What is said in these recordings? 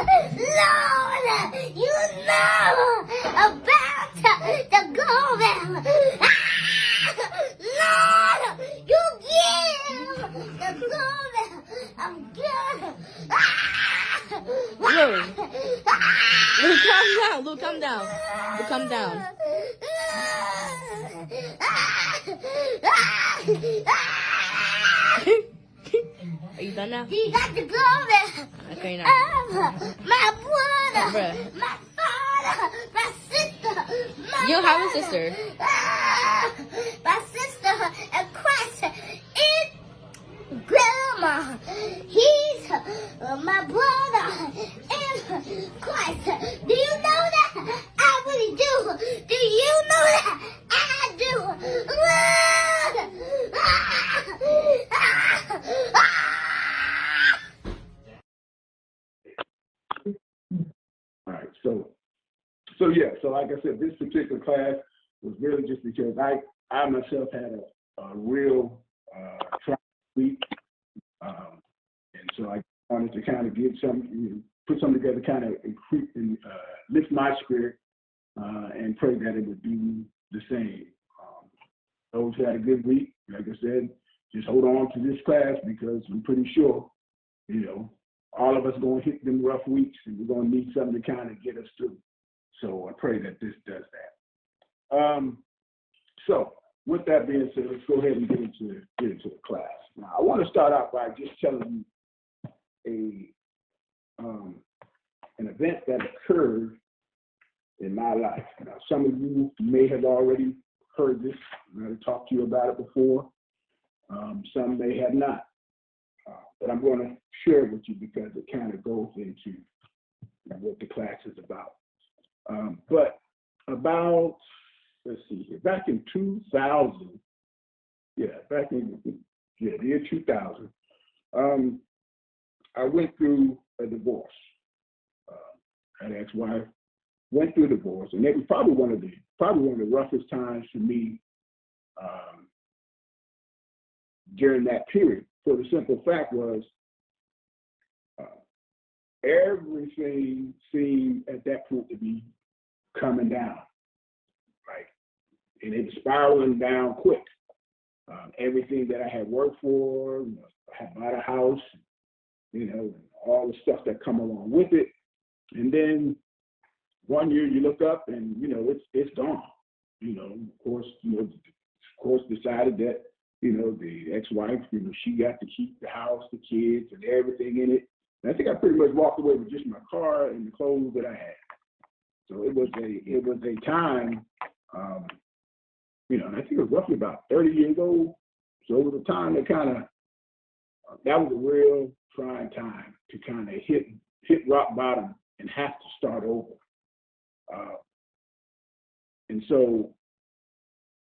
Lord, you know about the government. Lord, you give the government. I'm good. Luke, calm down. Luke, calm down. Luke, calm down. Are you done now? He got the glory. Okay, now. My brother, Bruh. my father, my sister, my You don't have a mother. sister. My sister and Christ in grandma. He's my brother in Christ. Do you know that? I really do. Do you know that? I do. All right, so like I said, this particular class was really just because I myself had a real trying week, and so I wanted to kind of get some, put something together, kind of increase and lift my spirit, and pray that it would be the same. Those who had a good week, like I said, just hold on to this class because I'm pretty sure, all of us going to hit them rough weeks, and we're going to need something to kind of get us through. So I pray that this does that. So with that being said, let's go ahead and get into the class. Now, I want to start out by just telling you an event that occurred in my life. Now, some of you may have already heard this. I'm going to talk to you about it before. Some may have not. But I'm going to share it with you because it kind of goes into what the class is about. But about, let's see here, back in 2000, the year 2000, I went through a divorce. An ex-wife went through a divorce, and it was probably one of the roughest times for me during that period. For the simple fact was, everything seemed at that point to be coming down, right? And it was spiraling down quick. Everything that I had worked for, I had bought a house, all the stuff that come along with it. And then one year you look up and, it's gone. Of course, decided that, the ex-wife, she got to keep the house, the kids, and everything in it. And I think I pretty much walked away with just my car and the clothes that I had. So it was a time, and I think it was roughly about 30 years old. So it was a time that that was a real trying time to kind of hit rock bottom and have to start over. And so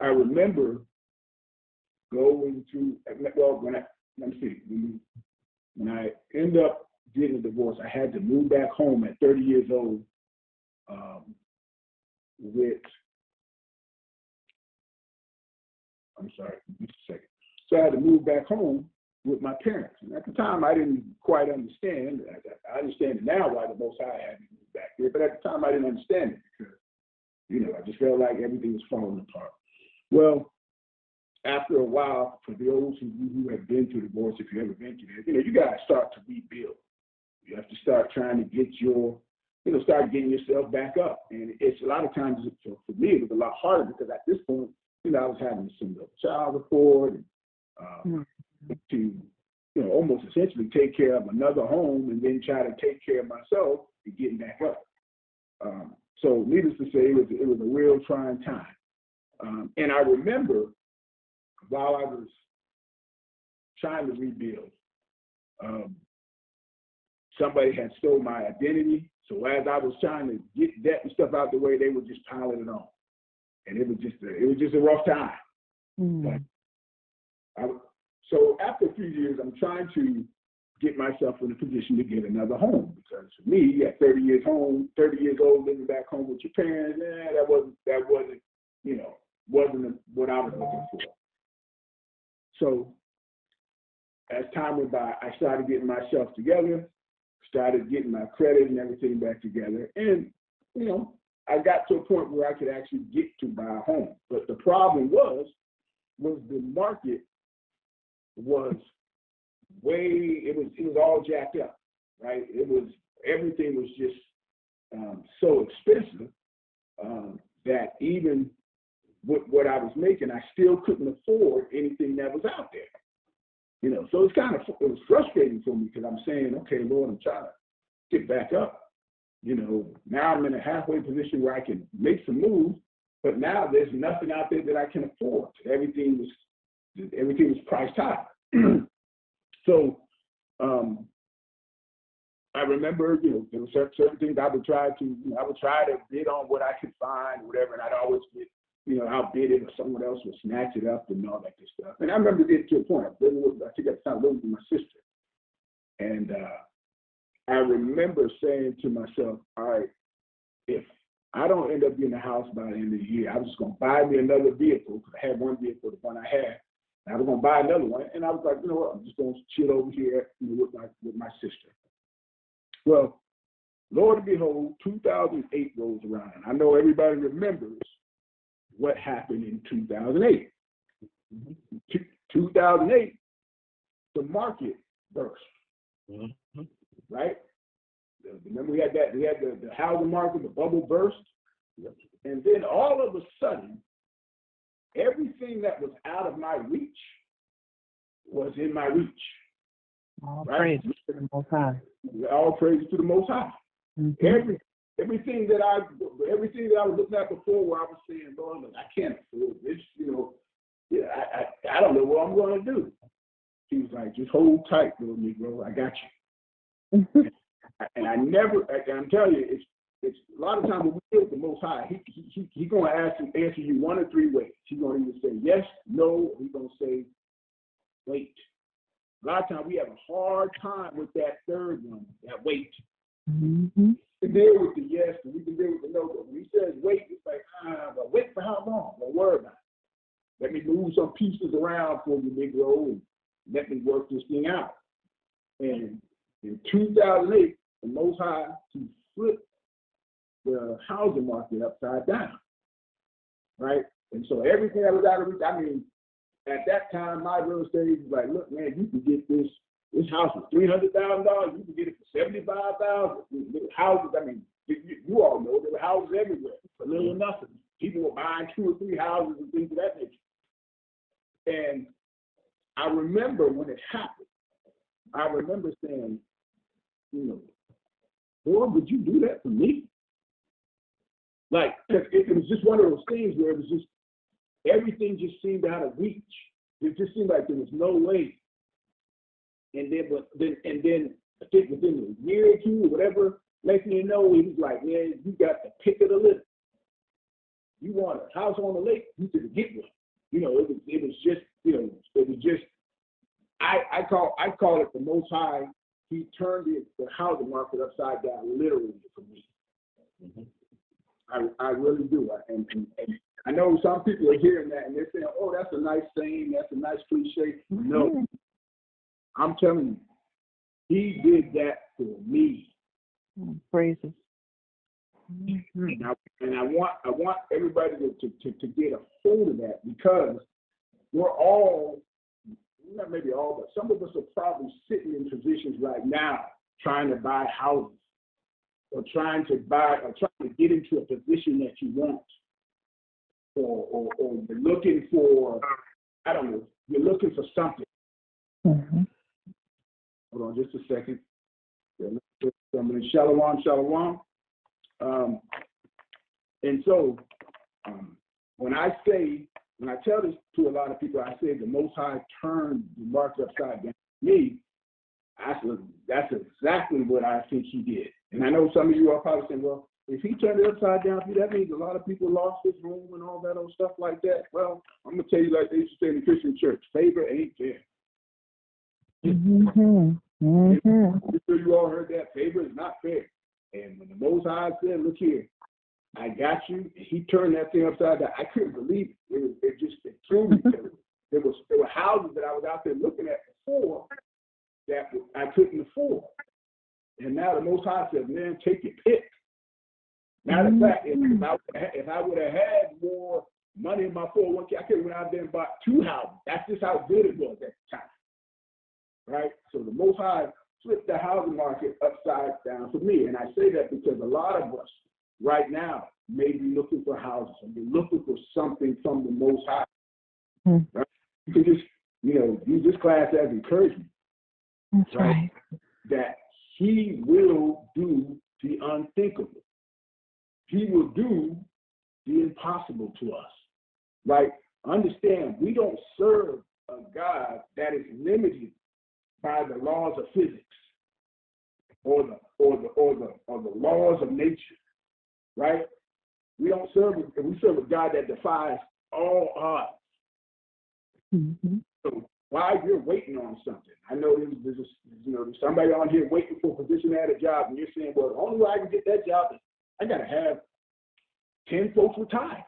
I remember going through, when I ended up getting a divorce, I had to move back home at 30 years old just a second. So I had to move back home with my parents. And at the time, I didn't quite understand. I understand now why the Most High had me move back there, but at the time, I didn't understand it because, I just felt like everything was falling apart. Well, after a while, for those who have been through divorce, if you've ever been through that, you got to start to rebuild. You have to start trying to get start getting yourself back up. And it's a lot of times, for me, it was a lot harder because at this point, I was having to send up child support and to, almost essentially take care of another home and then try to take care of myself and getting back up. So needless to say, it was a real trying time. And I remember while I was trying to rebuild, somebody had stole my identity. So as I was trying to get that and stuff out the way, they were just piling it on. And it was just a rough time. Mm. So after a few years, I'm trying to get myself in a position to get another home, because for me, at 30 years old, living back home with your parents, that wasn't what I was looking for. So as time went by, I started getting myself together, started getting my credit and everything back together. And, I got to a point where I could actually get to buy a home. But the problem was the market was it was all jacked up, right? Everything was just so expensive that even with what I was making, I still couldn't afford anything that was out there. So it was frustrating for me because I'm saying, okay, Lord, I'm trying to get back up. Now I'm in a halfway position where I can make some moves, but now there's nothing out there that I can afford. Everything was priced high. So I remember, there were certain things I would try to bid on what I could find, or whatever, and I'd always get, outbid it, or someone else would snatch it up and all that good stuff. And I remember getting to a point, I think at the time living with my sister, and I remember saying to myself, all right, if I don't end up getting a house by the end of the year, I was just going to buy me another vehicle, because I had one vehicle, the one I had, and I was going to buy another one, and I was like, you know what, I'm just going to chill over here with my sister. Well, Lord and behold, 2008 rolls around, and I know everybody remembers what happened in 2008. 2008, the market burst. Mm-hmm. Right? Remember we had the housing market, the bubble burst. Yep. And then all of a sudden, everything that was out of my reach was in my reach. All praise to the Most High. All praise to the Most High. Mm-hmm. Everything that I was looking at before, where I was saying, Lord, look, I can't afford this. I don't know what I'm going to do. He was like, just hold tight, little Negro. I got you. And I'm telling you, it's a lot of times when we deal with the Most High, he's going to answer you one of three ways. He's going to either say yes, no, or he's going to say wait. A lot of times we have a hard time with that third one, that wait. Mm-hmm. We can deal with the yes, and we can deal with the no. But when he says wait, it's like, but wait for how long? Don't worry about it. Let me move some pieces around for you, Negro, and let me work this thing out. And in 2008, the Most High, he flipped the housing market upside down, right? And so everything that was out of reach, at that time, my real estate was like, look, man, you can get this house for $300,000. You can get it for $75,000. Houses, you all know there were houses everywhere for little or nothing. People were buying 2 or 3 houses and things of that nature. And I remember when it happened, I remember saying, Lord, would you do that for me? Like, it was just one of those things where it was just, everything just seemed out of reach. It just seemed like there was no way. And then I think within a year or two or whatever, next thing you know, he was like, man, you got the pick of the litter. You want a house on the lake, you could get one. It was just, I call it the Most High. He turned the housing market upside down, literally, for me. Mm-hmm. I really do. And I know some people are hearing that and they're saying, oh, that's a nice saying, that's a nice cliche. Mm-hmm. No, I'm telling you, he did that for me. Praises. Mm-hmm. And I want everybody to get a hold of that, because we're all, not maybe all, but some of us are probably sitting in positions right now trying to buy houses, or trying to get into a position that you want, or you're looking for, I don't know, you're looking for something. Mm-hmm. Hold on just a second. Shalom. And so when I tell this to a lot of people, I say the Most High turned the market upside down for me. That's exactly what I think he did. And I know some of you are probably saying, well, if he turned it upside down for you, that means a lot of people lost his home and all that old stuff like that. Well, I'm going to tell you like they used to say in the Christian church, favor ain't fair. Mm-hmm. Mm-hmm. I'm sure you all heard that. Favor is not fair. And when the Most High said, look here, I got you, he turned that thing upside down. I couldn't believe it. It threw me. There were houses that I was out there looking at before that I couldn't afford. And now the Most High says, man, take your pick. Matter of fact, if I would have had more money in my 401k, I could have went out there and bought 2 houses. That's just how good it was at the time. Right? So the Most High flipped the housing market upside down for me. And I say that because a lot of us right now may be looking for houses and be looking for something from the Most High. Right? You can just, use this class as encouragement. That's right. That he will do the unthinkable. He will do the impossible to us. Right? Understand, we don't serve a God that is limited by the laws of physics or the laws of nature. Right? We serve a God that defies all odds. Mm-hmm. So while you're waiting on something, I know there's somebody on here waiting for a position at a job, and you're saying, well, the only way I can get that job is I got to have 10 folks retire.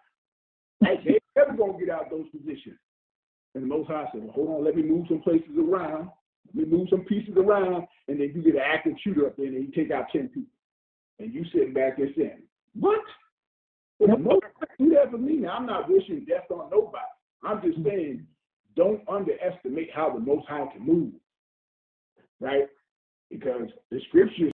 They're never going to get out those positions. And the Most High said, well, hold on, let me move some places around. Let me move some pieces around, and then you get an active shooter up there, and you take out 10 people. And you sitting back there saying, what? Well, the Most High do that for me. Now, I'm not wishing death on nobody. I'm just saying, don't underestimate how the Most High can move, right? Because the scriptures